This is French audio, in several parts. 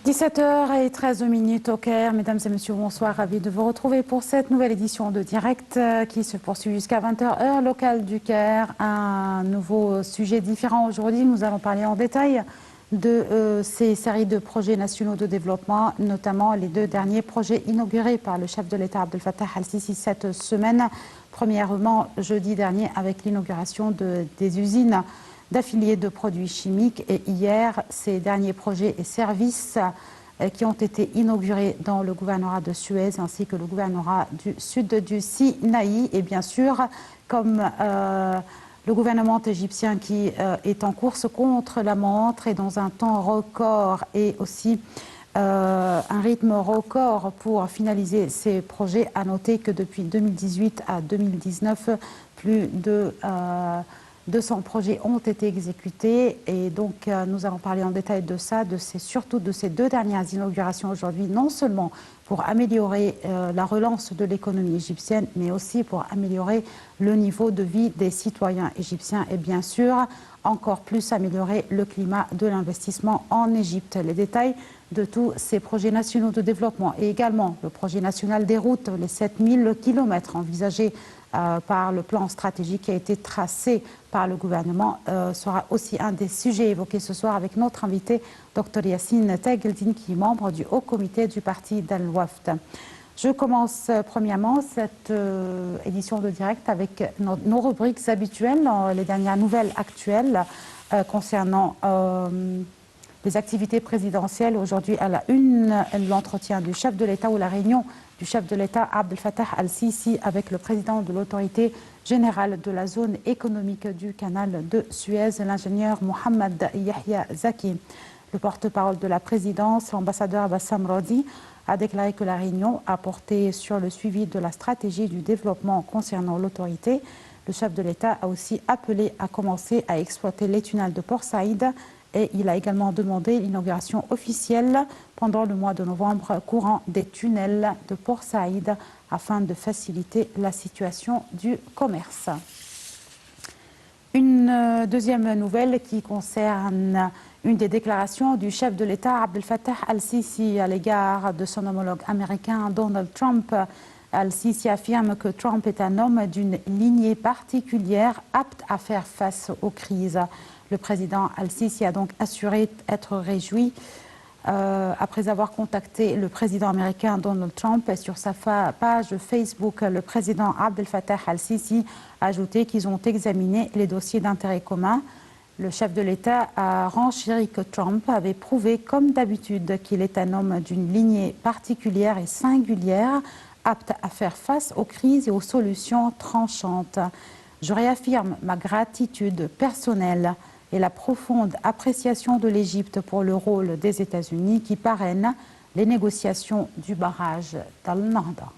17h13 au Caire. Mesdames et messieurs, bonsoir. Ravi de vous retrouver pour cette nouvelle édition de Direct qui se poursuit jusqu'à 20h, heure locale du Caire. Un nouveau sujet différent aujourd'hui. Nous allons parler en détail de ces séries de projets nationaux de développement, notamment les deux derniers projets inaugurés par le chef de l'État Abdel Fattah al-Sisi cette semaine. Premièrement, jeudi dernier, avec l'inauguration des usines d'affiliés de produits chimiques, et hier, ces derniers projets et services qui ont été inaugurés dans le gouvernorat de Suez ainsi que le gouvernorat du sud du Sinaï. Et bien sûr, comme le gouvernement égyptien qui est en course contre la montre et dans un temps record et aussi un rythme record pour finaliser ces projets, à noter que depuis 2018 à 2019, plus de 200 projets ont été exécutés et donc nous allons parler en détail de ça, surtout de ces deux dernières inaugurations aujourd'hui, non seulement pour améliorer la relance de l'économie égyptienne, mais aussi pour améliorer le niveau de vie des citoyens égyptiens et bien sûr encore plus améliorer le climat de l'investissement en Égypte. Les détails de tous ces projets nationaux de développement et également le projet national des routes, les 7000 km envisagés par le plan stratégique qui a été tracé par le gouvernement sera aussi un des sujets évoqués ce soir avec notre invité, Dr Yassine Tagueldine, qui est membre du haut comité du parti d'Al-Wafd. Je commence premièrement cette édition de direct avec nos rubriques habituelles, les dernières nouvelles actuelles concernant les activités présidentielles. Aujourd'hui, à la une, l'entretien du chef de l'État ou la réunion du chef de l'État Abdel Fattah al-Sisi avec le président de l'autorité générale de la zone économique du canal de Suez, l'ingénieur Mohamed Yahya Zaki. Le porte-parole de la présidence, l'ambassadeur Bassam Rodi, a déclaré que la réunion a porté sur le suivi de la stratégie du développement concernant l'autorité. Le chef de l'État a aussi appelé à commencer à exploiter les tunnels de Port Saïd et il a également demandé l'inauguration officielle pendant le mois de novembre courant des tunnels de Port Saïd afin de faciliter la situation du commerce. Une deuxième nouvelle qui concerne une des déclarations du chef de l'État Abdel Fattah al-Sisi à l'égard de son homologue américain Donald Trump. Al-Sisi affirme que Trump est un homme d'une lignée particulière apte à faire face aux crises. Le président al-Sisi a donc assuré être réjoui après avoir contacté le président américain Donald Trump. Et sur sa page Facebook, le président Abdel Fattah al-Sisi a ajouté qu'ils ont examiné les dossiers d'intérêt commun. Le chef de l'État a renchéri que Trump avait prouvé, comme d'habitude, qu'il est un homme d'une lignée particulière et singulière, apte à faire face aux crises et aux solutions tranchantes. Je réaffirme ma gratitude personnelle et la profonde appréciation de l'Égypte pour le rôle des États-Unis qui parrainent les négociations du barrage d'Al-Nahda.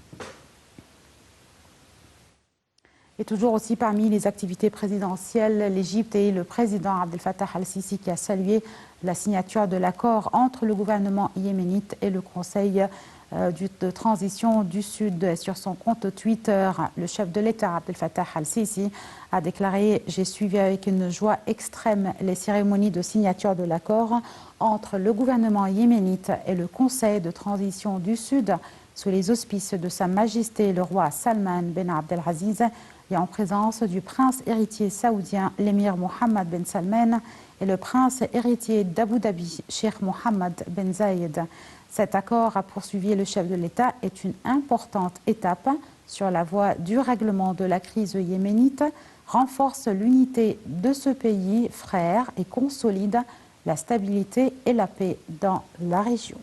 Et toujours aussi parmi les activités présidentielles, l'Égypte et le président Abdel Fattah al-Sisi qui a salué la signature de l'accord entre le gouvernement yéménite et le Conseil de transition du Sud. Sur son compte Twitter, le chef de l'État Abdel Fattah al-Sisi a déclaré « J'ai suivi avec une joie extrême les cérémonies de signature de l'accord entre le gouvernement yéménite et le Conseil de transition du Sud sous les auspices de Sa Majesté le roi Salman Ben Abdelaziz et en présence du prince héritier saoudien, l'émir Mohammed Ben Salman, et le prince héritier d'Abu Dhabi, Cheikh Mohammed Ben Zayed. Cet accord, a poursuivi le chef de l'État, est une importante étape sur la voie du règlement de la crise yéménite, renforce l'unité de ce pays frère et consolide la stabilité et la paix dans la région.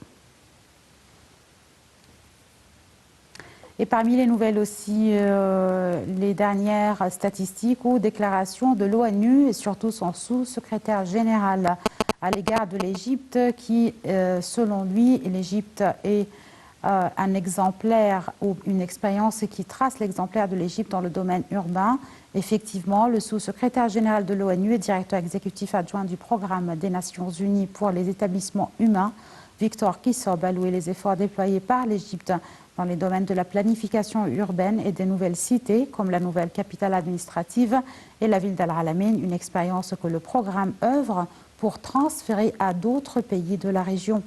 Et parmi les nouvelles aussi, les dernières statistiques ou déclarations de l'ONU et surtout son sous-secrétaire général à l'égard de l'Égypte qui, selon lui, l'Égypte est un exemplaire ou une expérience qui trace l'exemplaire de l'Égypte dans le domaine urbain. Effectivement, le sous-secrétaire général de l'ONU et directeur exécutif adjoint du programme des Nations Unies pour les établissements humains, Victor Kissob, a loué les efforts déployés par l'Égypte dans les domaines de la planification urbaine et des nouvelles cités, comme la nouvelle capitale administrative et la ville d'Al-Alamein, une expérience que le programme œuvre pour transférer à d'autres pays de la région.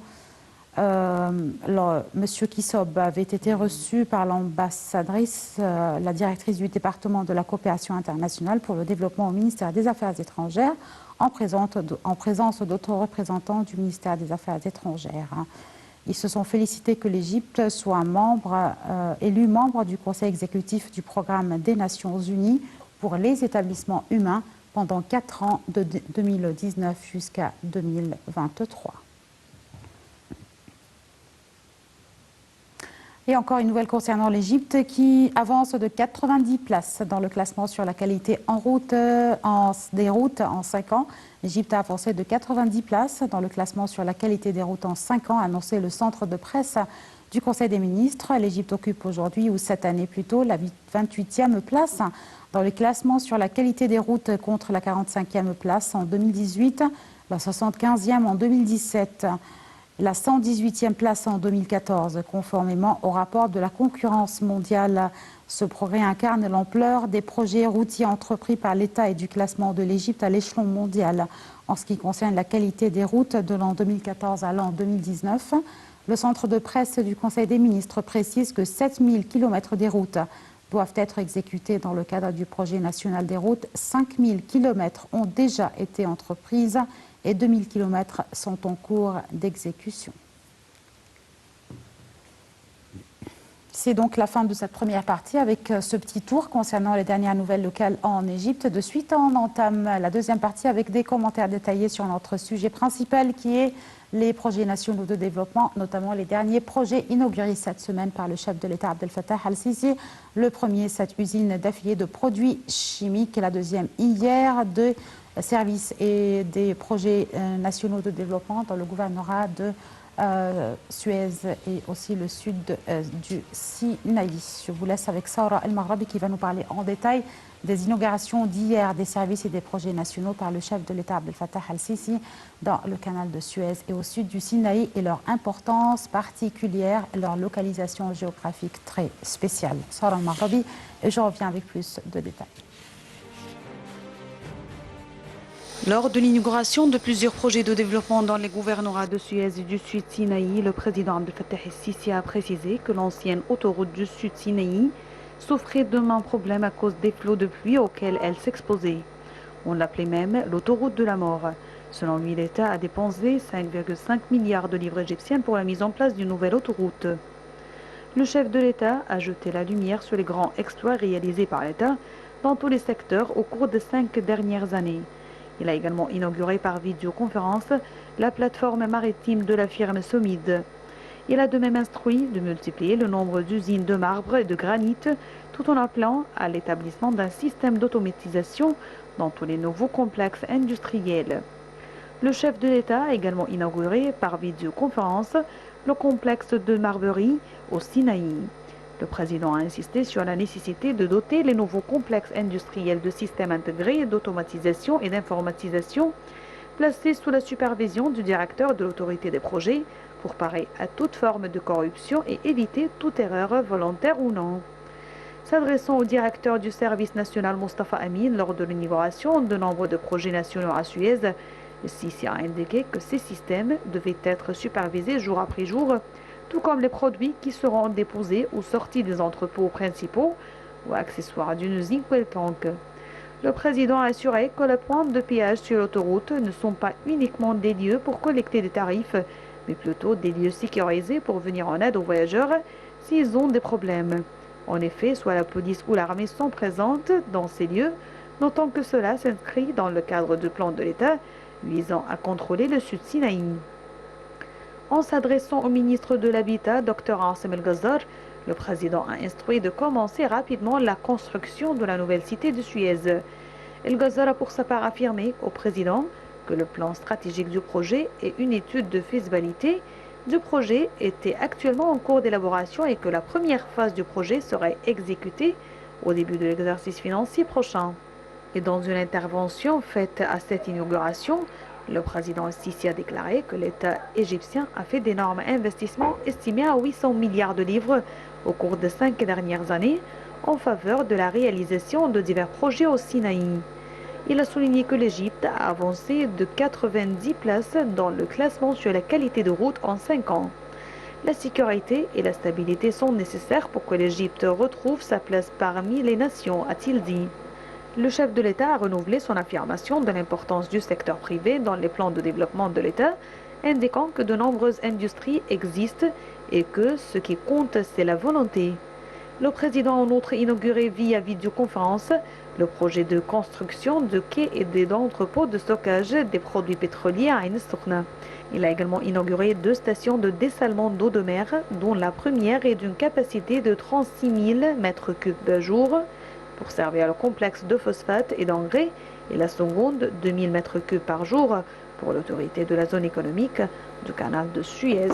Monsieur Kissob avait été reçu par l'ambassadrice, la directrice du département de la coopération internationale pour le développement au ministère des Affaires étrangères, en présence d'autres représentants du ministère des Affaires étrangères. Ils se sont félicités que l'Égypte soit élu membre du Conseil exécutif du programme des Nations Unies pour les établissements humains pendant 4 ans, de 2019 jusqu'à 2023. Et encore une nouvelle concernant l'Égypte qui avance de 90 places dans le classement sur la qualité des routes en 5 ans. L'Égypte a avancé de 90 places dans le classement sur la qualité des routes en 5 ans, a annoncé le centre de presse du Conseil des ministres. L'Égypte occupe aujourd'hui, ou 7 années plus tôt, la 28e place dans le classement sur la qualité des routes contre la 45e place en 2018, la 75e en 2017. La 118e place en 2014, conformément au rapport de la concurrence mondiale. Ce progrès incarne l'ampleur des projets routiers entrepris par l'État et du classement de l'Égypte à l'échelon mondial. En ce qui concerne la qualité des routes de l'an 2014 à l'an 2019, le centre de presse du Conseil des ministres précise que 7000 km des routes doivent être exécutés dans le cadre du projet national des routes. 5000 km ont déjà été entreprises et 2000 km sont en cours d'exécution. C'est donc la fin de cette première partie avec ce petit tour concernant les dernières nouvelles locales en Égypte. De suite, on entame la deuxième partie avec des commentaires détaillés sur notre sujet principal qui est les projets nationaux de développement, notamment les derniers projets inaugurés cette semaine par le chef de l'État Abdel Fattah al-Sisi. Le premier, cette usine d'affiliés de produits chimiques, et la deuxième hier de services et des projets nationaux de développement dans le gouvernorat de Suez et aussi le sud du Sinaï. Je vous laisse avec Saura El-Maghrabi qui va nous parler en détail des inaugurations d'hier des services et des projets nationaux par le chef de l'État Abdel Fattah al-Sisi dans le canal de Suez et au sud du Sinaï et leur importance particulière, leur localisation géographique très spéciale. Saura El-Maghrabi et je reviens avec plus de détails. Lors de l'inauguration de plusieurs projets de développement dans les gouvernorats de Suez et du Sud Sinaï, le président Abdel Fattah el-Sisi a précisé que l'ancienne autoroute du Sud Sinaï souffrait de maints problèmes à cause des flots de pluie auxquels elle s'exposait. On l'appelait même l'autoroute de la mort. Selon lui, l'État a dépensé 5,5 milliards de livres égyptiennes pour la mise en place d'une nouvelle autoroute. Le chef de l'État a jeté la lumière sur les grands exploits réalisés par l'État dans tous les secteurs au cours des 5 dernières années. Il a également inauguré par vidéoconférence la plateforme maritime de la firme Somid. Il a de même instruit de multiplier le nombre d'usines de marbre et de granit tout en appelant à l'établissement d'un système d'automatisation dans tous les nouveaux complexes industriels. Le chef de l'État a également inauguré par vidéoconférence le complexe de Marberie au Sinaï. Le président a insisté sur la nécessité de doter les nouveaux complexes industriels de systèmes intégrés d'automatisation et d'informatisation placés sous la supervision du directeur de l'autorité des projets pour parer à toute forme de corruption et éviter toute erreur volontaire ou non. S'adressant au directeur du service national Mustafa Amin lors de l'inauguration de nombre de projets nationaux à Suez, le Sisi a indiqué que ces systèmes devaient être supervisés jour après jour, tout comme les produits qui seront déposés ou sortis des entrepôts principaux ou accessoires d'une usine quelconque. Le président a assuré que les points de péage sur l'autoroute ne sont pas uniquement des lieux pour collecter des tarifs, mais plutôt des lieux sécurisés pour venir en aide aux voyageurs s'ils ont des problèmes. En effet, soit la police ou l'armée sont présentes dans ces lieux, notant que cela s'inscrit dans le cadre du plan de l'État visant à contrôler le Sud Sinaï. En s'adressant au ministre de l'Habitat, Dr Ansem El-Ghazar, le président a instruit de commencer rapidement la construction de la nouvelle cité de Suez. El-Ghazar a pour sa part affirmé au président que le plan stratégique du projet et une étude de faisabilité du projet étaient actuellement en cours d'élaboration et que la première phase du projet serait exécutée au début de l'exercice financier prochain. Et dans une intervention faite à cette inauguration, le président Sisi a déclaré que l'État égyptien a fait d'énormes investissements estimés à 800 milliards de livres au cours des 5 dernières années en faveur de la réalisation de divers projets au Sinaï. Il a souligné que l'Égypte a avancé de 90 places dans le classement sur la qualité de route en 5 ans. La sécurité et la stabilité sont nécessaires pour que l'Égypte retrouve sa place parmi les nations, a-t-il dit. Le chef de l'État a renouvelé son affirmation de l'importance du secteur privé dans les plans de développement de l'État, indiquant que de nombreuses industries existent et que ce qui compte, c'est la volonté. Le président a en outre inauguré via vidéoconférence le projet de construction de quais et d'entrepôts de stockage des produits pétroliers à Ain Sokhna. Il a également inauguré 2 stations de dessalement d'eau de mer, dont la première est d'une capacité de 36 000 mètres cubes par jour pour servir le complexe de phosphate et d'engrais, et la seconde 2000 mètres cubes par jour pour l'autorité de la zone économique du canal de Suez.